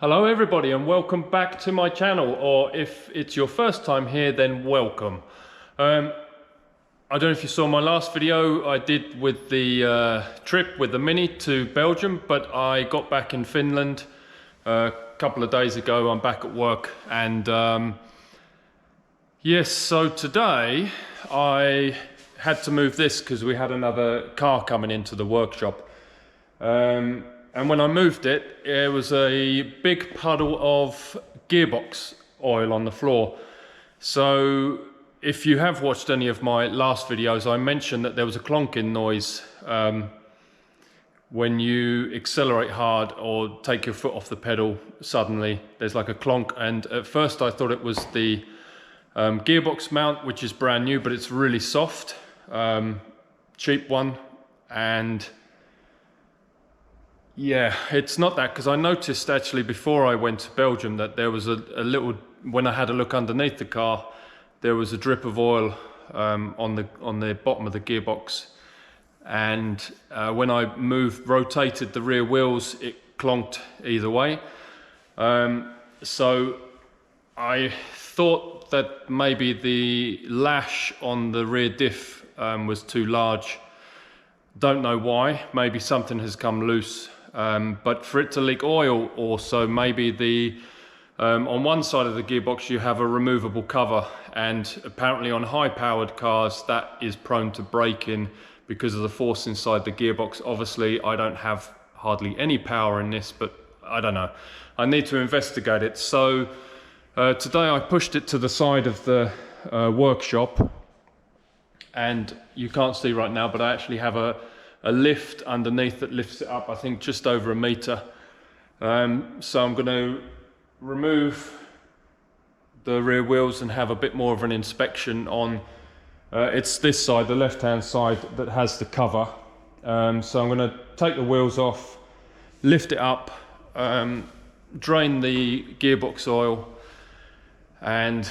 Hello everybody and welcome back to my channel, or if it's your first time here then welcome. I don't know if you saw my last video I did with the trip with the Mini to Belgium, but I got back in Finland a couple of days ago. I'm back at work and yes, so today I had to move this because we had another car coming into the workshop. And when I moved it, it was a big puddle of Gearbox oil on the floor. So if you have watched any of my last videos, I mentioned that there was a clonking noise when you accelerate hard or take your foot off the pedal suddenly. There's like a clonk, and at first I thought it was the gearbox mount, which is brand new, but it's really soft, cheap one. And yeah, it's not that, because I noticed actually before I went to Belgium that there was a little, when I had a look underneath the car, there was a drip of oil on the bottom of the gearbox. And when I rotated the rear wheels, it clonked either way. So I thought that maybe the lash on the rear diff was too large. Don't know why, maybe something has come loose. But for it to leak oil also, maybe on one side of the gearbox you have a removable cover, and apparently on high powered cars that is prone to breaking because of the force inside the gearbox. Obviously I don't have hardly any power in this, but I don't know. I need to investigate it. So today I pushed it to the side of the workshop, and you can't see right now, but I actually have a lift underneath that lifts it up, I think just over a meter. So I'm going to remove the rear wheels and have a bit more of an inspection on, it's this side, the left hand side, that has the cover. So I'm going to take the wheels off, lift it up, drain the gearbox oil, and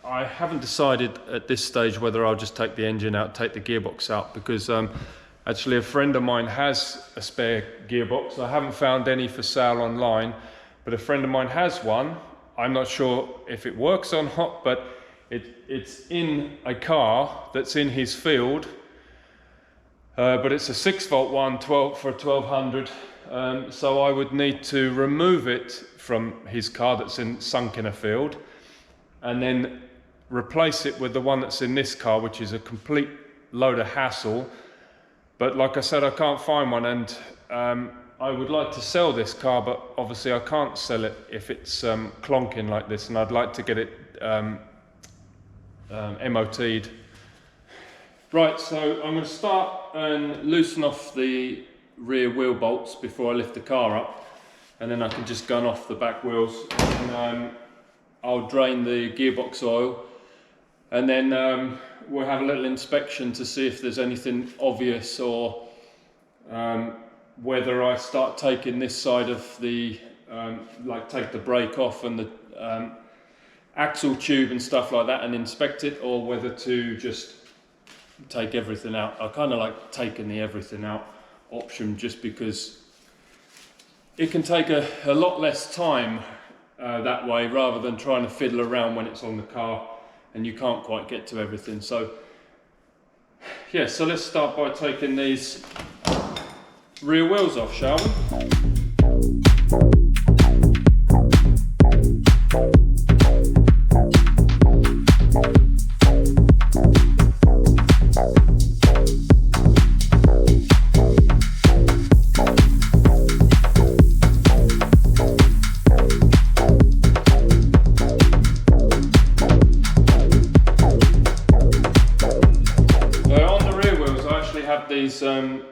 I haven't decided at this stage whether I'll just take the engine out, take the gearbox out, because actually a friend of mine has a spare gearbox. I haven't found any for sale online, but a friend of mine has one. I'm not sure if it works or not, but it's in a car that's in his field, but it's a 6-volt one, for 1200. So I would need to remove it from his car that's sunk in a field, and then replace it with the one that's in this car, which is a complete load of hassle. But like I said, I can't find one, and I would like to sell this car, but obviously I can't sell it if it's clonking like this, and I'd like to get it MOT'd. Right, so I'm going to start and loosen off the rear wheel bolts before I lift the car up, and then I can just gun off the back wheels, and I'll drain the gearbox oil, and then we'll have a little inspection to see if there's anything obvious, or whether I start taking this side of the, like take the brake off and the axle tube and stuff like that and inspect it, or whether to just take everything out. I kind of like taking the everything out option, just because it can take a lot less time that way, rather than trying to fiddle around when it's on the car and you can't quite get to everything. So yeah, so let's start by taking these rear wheels off, shall we? These, I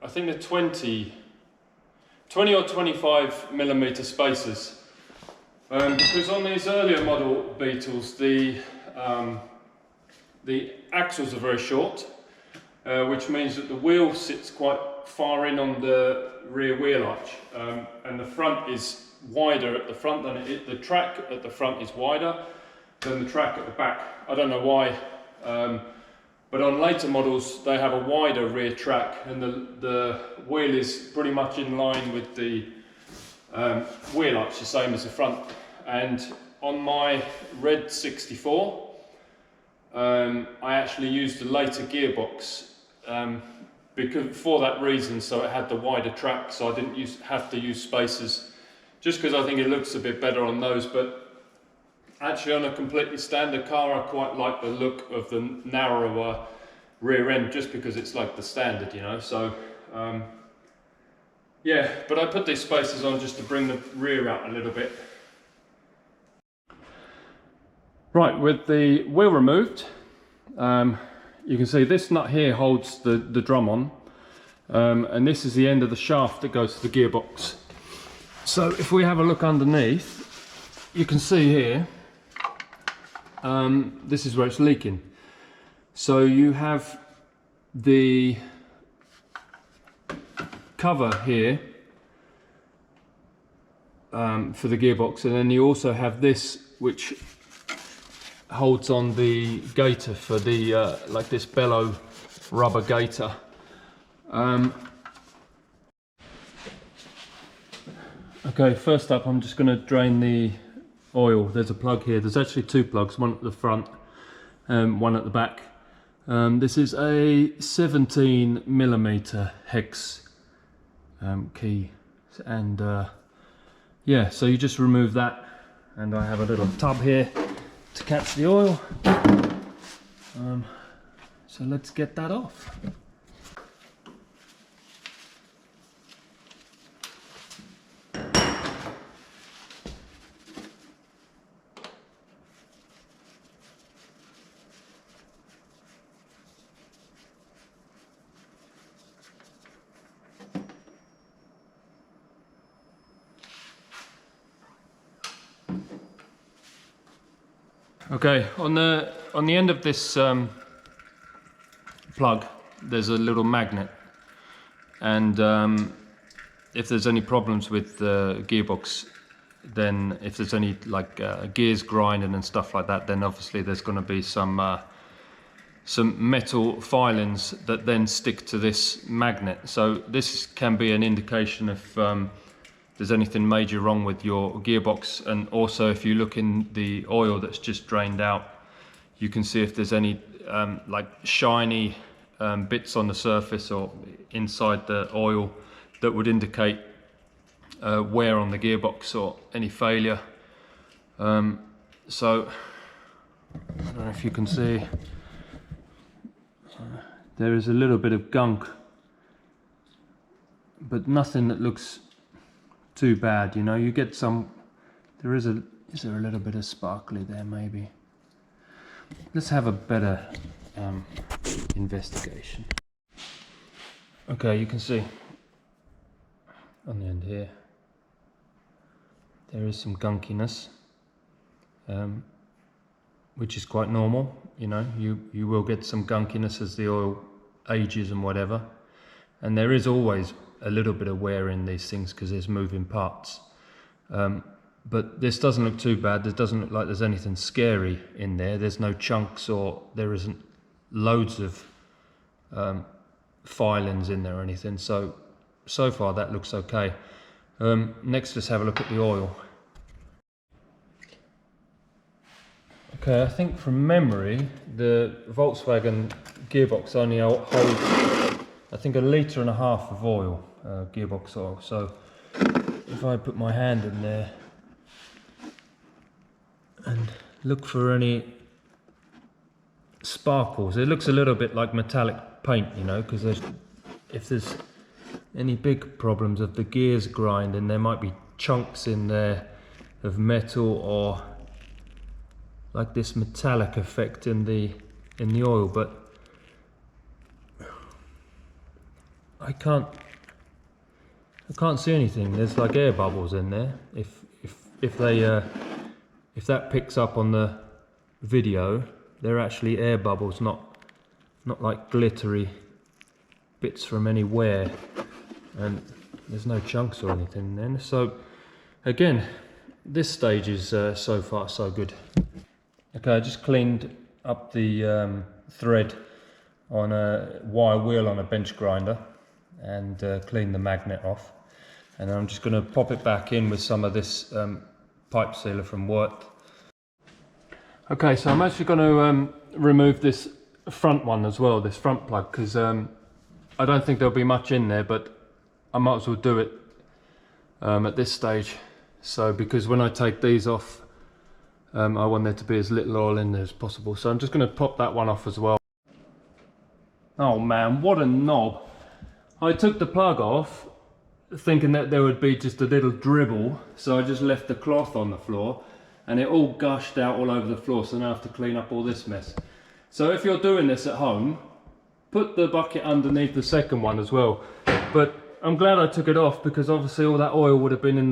think they're 20 or 25 millimeter spacers, because on these earlier model Beetles the axles are very short, which means that the wheel sits quite far in on the rear wheel arch, and the front is wider at the front than the track at the front is wider than the track at the back. I don't know why. But on later models, they have a wider rear track, and the wheel is pretty much in line with the Wheel arch the same as the front. And on my red 64, I actually used a later gearbox because for that reason, so it had the wider track, so I didn't have to use spacers, just because I think it looks a bit better on those. But actually on a completely standard car, I quite like the look of the narrower rear end, just because it's like the standard, you know. So yeah, but I put these spacers on just to bring the rear out a little bit. Right, with the wheel removed, you can see this nut here holds the drum on, and this is the end of the shaft that goes to the gearbox. So if we have a look underneath, you can see here, this is where it's leaking. So you have the cover here for the gearbox, and then you also have this which holds on the gaiter for the like this bellow rubber gaiter. Okay, first up I'm just going to drain the oil. There's a plug here. There's actually two plugs, one at the front and one at the back. This is a 17mm hex key, and yeah, so you just remove that, and I have a little tub here to catch the oil, so let's get that off. Okay, on the end of this plug, there's a little magnet, and if there's any problems with the gearbox, then if there's any like gears grinding and stuff like that, then obviously there's going to be some metal filings that then stick to this magnet. So this can be an indication if there's anything major wrong with your gearbox. And also if you look in the oil that's just drained out, you can see if there's any like shiny bits on the surface or inside the oil that would indicate wear on the gearbox or any failure. So I don't know if you can see, there is a little bit of gunk, but nothing that looks too bad, you know. You get some, is there a little bit of sparkly there maybe? Let's have a better investigation. Okay, you can see on the end here there is some gunkiness, which is quite normal, you know. You will get some gunkiness as the oil ages and whatever, and there is always a little bit of wear in these things because there's moving parts, but this doesn't look too bad. This doesn't look like there's anything scary in there. There's no chunks, or there isn't loads of filings in there or anything, so far that looks okay. Next, let's have a look at the oil. Okay, I think from memory the Volkswagen gearbox only holds, I think, 1.5 litres of oil, gearbox oil. So if I put my hand in there and look for any sparkles, it looks a little bit like metallic paint, you know, because if there's any big problems of the gears grinding, there might be chunks in there of metal or like this metallic effect in the oil, but I can't see anything. There's like air bubbles in there. If that picks up on the video, they're actually air bubbles, not like glittery bits from any wear. And there's no chunks or anything then. So again, this stage is so far so good. Okay, I just cleaned up the thread on a wire wheel on a bench grinder and cleaned the magnet off. And I'm just going to pop it back in with some of this pipe sealer from Worth. Okay, so I'm actually going to remove this front one as well, this front plug, because I don't think there'll be much in there, but I might as well do it at this stage. So because when I take these off, I want there to be as little oil in there as possible. So I'm just going to pop that one off as well. Oh man, what a knob. I took the plug off thinking that there would be just a little dribble, so I just left the cloth on the floor and it all gushed out all over the floor, so now I have to clean up all this mess. So if you're doing this at home, put the bucket underneath the second one as well. But I'm glad I took it off, because obviously all that oil would have been in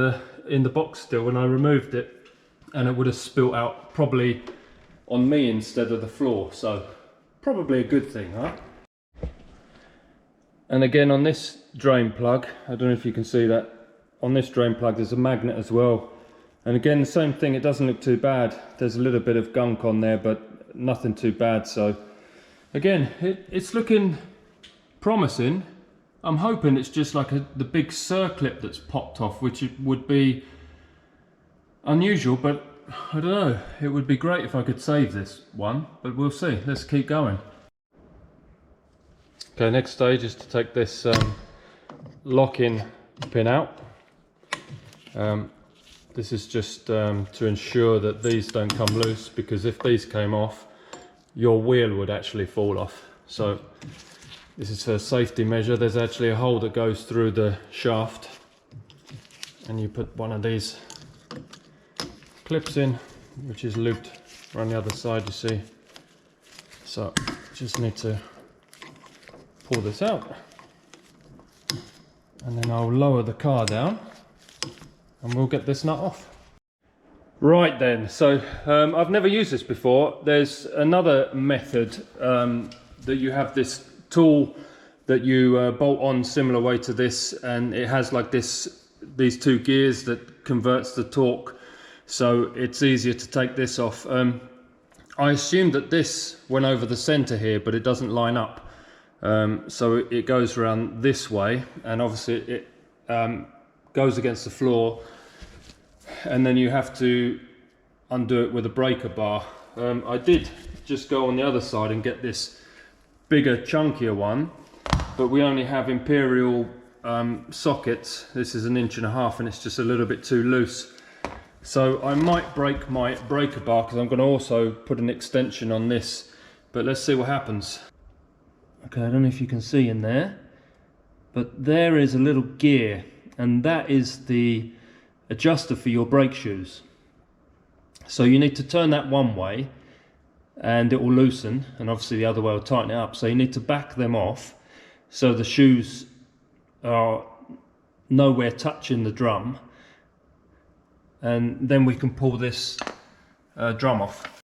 the box still when I removed it, and it would have spilt out probably on me instead of the floor, so probably a good thing, huh? And again, on this drain plug, I don't know if you can see that, on this drain plug there's a magnet as well, and again the same thing, it doesn't look too bad. There's a little bit of gunk on there but nothing too bad, so again it's looking promising. I'm hoping it's just like the big circlip that's popped off, which would be unusual, but I don't know, it would be great if I could save this one, but we'll see. Let's keep going. Okay, next stage is to take this lock-in pin out. This is just to ensure that these don't come loose, because if these came off, your wheel would actually fall off. So this is for a safety measure. There's actually a hole that goes through the shaft, and you put one of these clips in, which is looped around the other side, you see. So just need to pull this out, and then I'll lower the car down and we'll get this nut off. Right then, so I've never used this before. There's another method that you have this tool that you bolt on similar way to this, and it has like these two gears that converts the torque, so it's easier to take this off. I assumed that this went over the center here, but it doesn't line up. So it goes around this way, and obviously it goes against the floor, and then you have to undo it with a breaker bar. I did just go on the other side and get this bigger, chunkier one, but we only have imperial sockets. This is 1.5 inches and it's just a little bit too loose. So I might break my breaker bar, because I'm going to also put an extension on this, but let's see what happens. Okay, I don't know if you can see in there, but there is a little gear, and that is the adjuster for your brake shoes. So you need to turn that one way and it will loosen, and obviously the other way will tighten it up. So you need to back them off so the shoes are nowhere touching the drum, and then we can pull this drum off.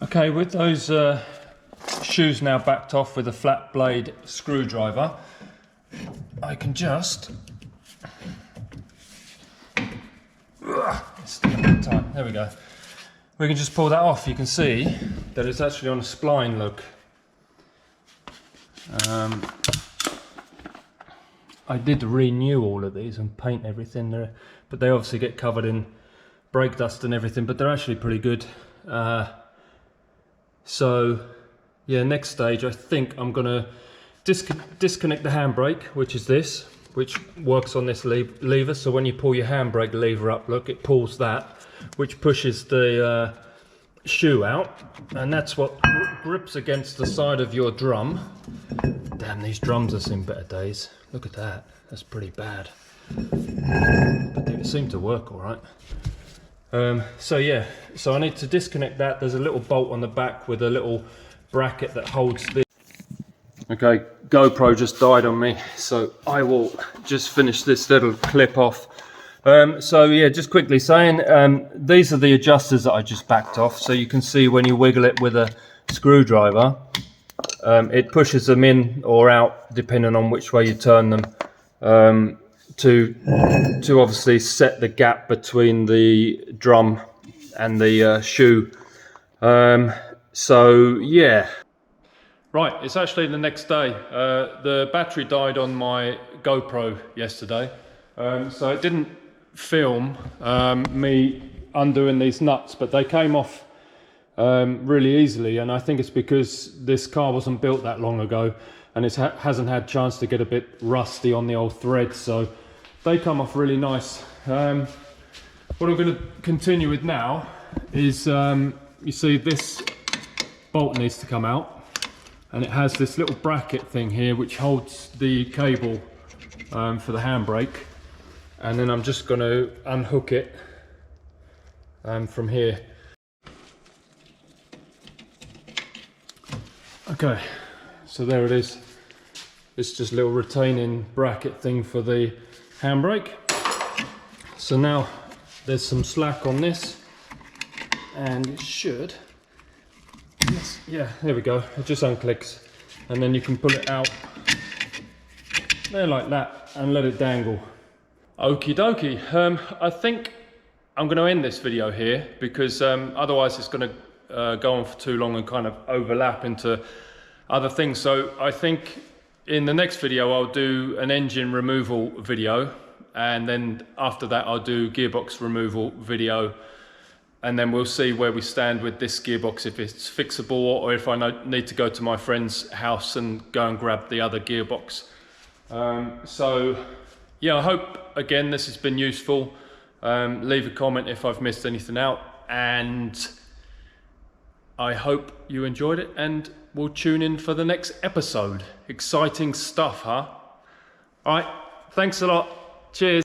Okay, with those shoes now backed off with a flat blade screwdriver, I can just stick it a bit tight. There we go. We can just pull that off. You can see that it's actually on a spline look. I did renew all of these and paint everything there, but they obviously get covered in brake dust and everything, but they're actually pretty good. So yeah, next stage I think I'm gonna disconnect the handbrake, which is this, which works on this lever. So when you pull your handbrake lever up, look, it pulls that, which pushes the shoe out, and that's what grips against the side of your drum. Damn, these drums have seen better days. Look at that, that's pretty bad, but they seem to work all right. So yeah, so I need to disconnect that. There's a little bolt on the back with a little bracket that holds this. Okay, GoPro just died on me, so I will just finish this little clip off. So yeah, just quickly saying, these are the adjusters that I just backed off. So you can see when you wiggle it with a screwdriver, it pushes them in or out depending on which way you turn them, to obviously set the gap between the drum and the shoe. So yeah. Right, it's actually the next day. The battery died on my GoPro yesterday, so it didn't film me undoing these nuts, but they came off really easily, and I think it's because this car wasn't built that long ago and it hasn't had chance to get a bit rusty on the old threads, so they come off really nice. What I'm going to continue with now is, you see this bolt needs to come out, and it has this little bracket thing here which holds the cable for the handbrake, and then I'm just going to unhook it from here. Okay, so there it is. It's just a little retaining bracket thing for the handbrake. So now there's some slack on this, and it should, yeah, there we go, it just unclicks, and then you can pull it out there like that and let it dangle. Okie dokie. I think I'm going to end this video here because otherwise it's going to go on for too long and kind of overlap into other things. So I think in the next video I'll do an engine removal video, and then after that I'll do gearbox removal video, and then we'll see where we stand with this gearbox, if it's fixable or if I need to go to my friend's house and go and grab the other gearbox. So yeah, I hope again this has been useful. Leave a comment if I've missed anything out, and I hope you enjoyed it, and we'll tune in for the next episode. Exciting stuff, huh? All right, thanks a lot. Cheers.